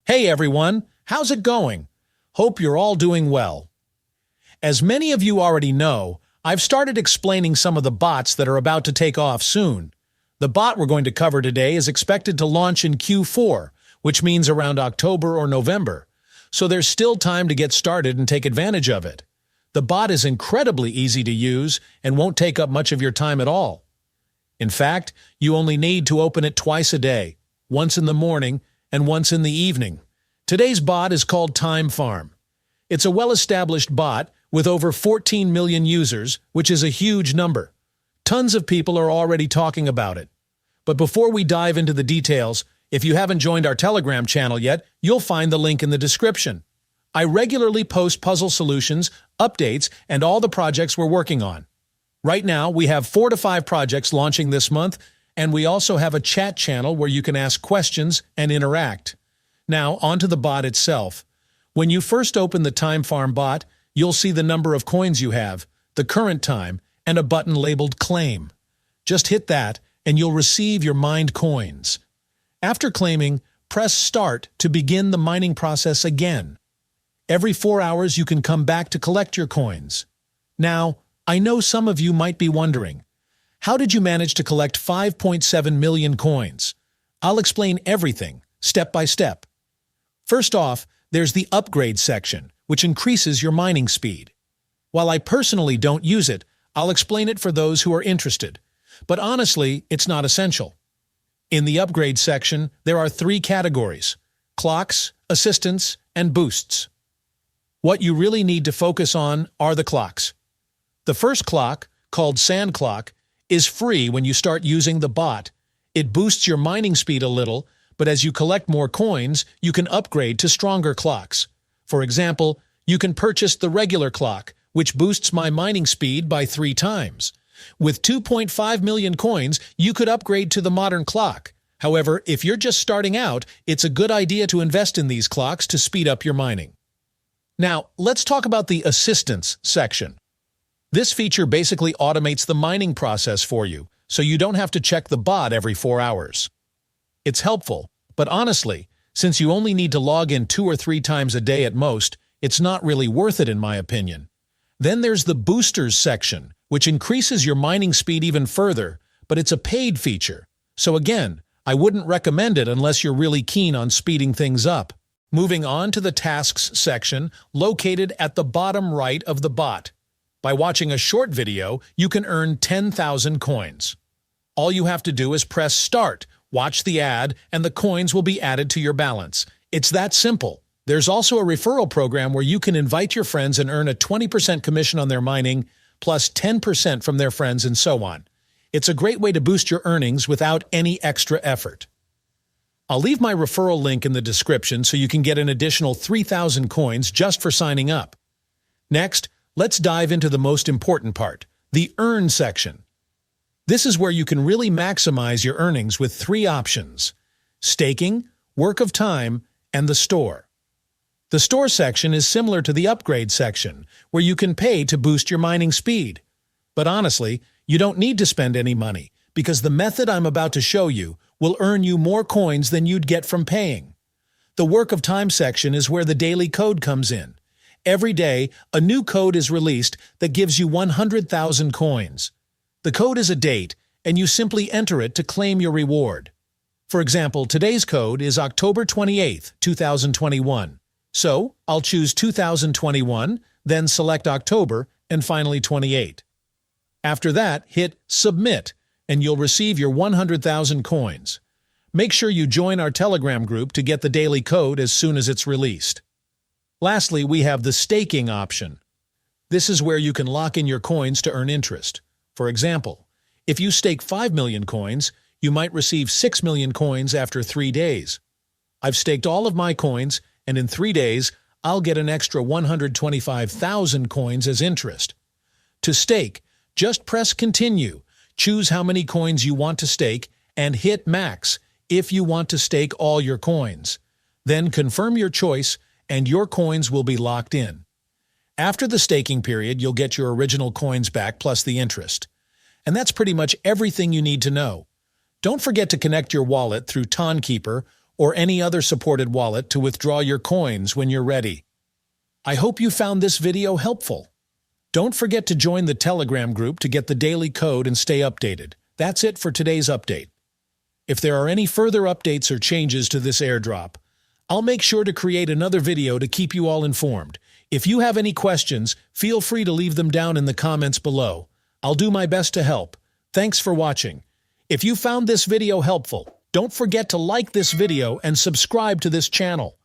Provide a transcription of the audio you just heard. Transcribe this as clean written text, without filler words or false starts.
Hey everyone, how's it going? Hope you're all doing well. As many of you already know, I've started explaining some of the bots that are about to take off soon. The bot we're going to cover today is expected to launch in Q4, which means around October or November. So there's still time to get started and take advantage of it. The bot is incredibly easy to use and won't take up much of your time at all. In fact, you only need to open it twice a day, once in the morning and once in the evening. Today's bot is called Time Farm. It's a well-established bot with over 14 million users, which is a huge number. Tons of people are already talking about it. But before we dive into the details, if you haven't joined our Telegram channel yet, you'll find the link in the description. I regularly post puzzle solutions, updates, and all the projects we're working on. Right now, we have 4 to 5 projects launching this month, and we also have a chat channel where you can ask questions and interact. Now, onto the bot itself. When you first open the Time Farm bot, you'll see the number of coins you have, the current time, and a button labeled Claim. Just hit that, and you'll receive your mined coins. After claiming, press Start to begin the mining process again. Every 4 hours, you can come back to collect your coins. Now, I know some of you might be wondering, how did you manage to collect 5.7 million coins? I'll explain everything, step by step. First off, there's the upgrade section, which increases your mining speed. While I personally don't use it, I'll explain it for those who are interested. But honestly, it's not essential. In the upgrade section, there are 3 categories: clocks, assistants, and boosts. What you really need to focus on are the clocks. The first clock, called Sand Clock, is free when you start using the bot. It boosts your mining speed a little, but as you collect more coins, you can upgrade to stronger clocks. For example, you can purchase the regular clock, which boosts my mining speed by 3 times. With 2.5 million coins, you could upgrade to the modern clock. However, if you're just starting out, it's a good idea to invest in these clocks to speed up your mining. Now, let's talk about the Assistance section. This feature basically automates the mining process for you, so you don't have to check the bot every 4 hours. It's helpful, but honestly, since you only need to log in 2 or 3 times a day at most, it's not really worth it in my opinion. Then there's the Boosters section, which increases your mining speed even further, but it's a paid feature. So again, I wouldn't recommend it unless you're really keen on speeding things up. Moving on to the Tasks section, located at the bottom right of the bot. By watching a short video, you can earn 10,000 coins. All you have to do is press Start, watch the ad, and the coins will be added to your balance. It's that simple. There's also a referral program where you can invite your friends and earn a 20% commission on their mining, plus 10% from their friends and so on. It's a great way to boost your earnings without any extra effort. I'll leave my referral link in the description so you can get an additional 3,000 coins just for signing up. Next, let's dive into the most important part, the Earn section. This is where you can really maximize your earnings with 3 options: staking, work of time, and the store. The store section is similar to the upgrade section, where you can pay to boost your mining speed. But honestly, you don't need to spend any money, because the method I'm about to show you will earn you more coins than you'd get from paying. The work of time section is where the daily code comes in. Every day, a new code is released that gives you 100,000 coins. The code is a date, and you simply enter it to claim your reward. For example, today's code is October 28, 2021. So, I'll choose 2021, then select October, and finally 28. After that, hit Submit, and you'll receive your 100,000 coins. Make sure you join our Telegram group to get the daily code as soon as it's released. Lastly, we have the staking option. This is where you can lock in your coins to earn interest. For example, if you stake 5 million coins, you might receive 6 million coins after 3 days. I've staked all of my coins, and in 3 days, I'll get an extra 125,000 coins as interest. To stake, just press Continue, choose how many coins you want to stake, and hit Max if you want to stake all your coins. Then confirm your choice, and your coins will be locked in. After the staking period, you'll get your original coins back plus the interest. And that's pretty much everything you need to know. Don't forget to connect your wallet through Timekeeper or any other supported wallet to withdraw your coins when you're ready. I hope you found this video helpful. Don't forget to join the Telegram group to get the daily code and stay updated. That's it for today's update. If there are any further updates or changes to this airdrop, I'll make sure to create another video to keep you all informed. If you have any questions, feel free to leave them down in the comments below. I'll do my best to help. Thanks for watching. If you found this video helpful, don't forget to like this video and subscribe to this channel.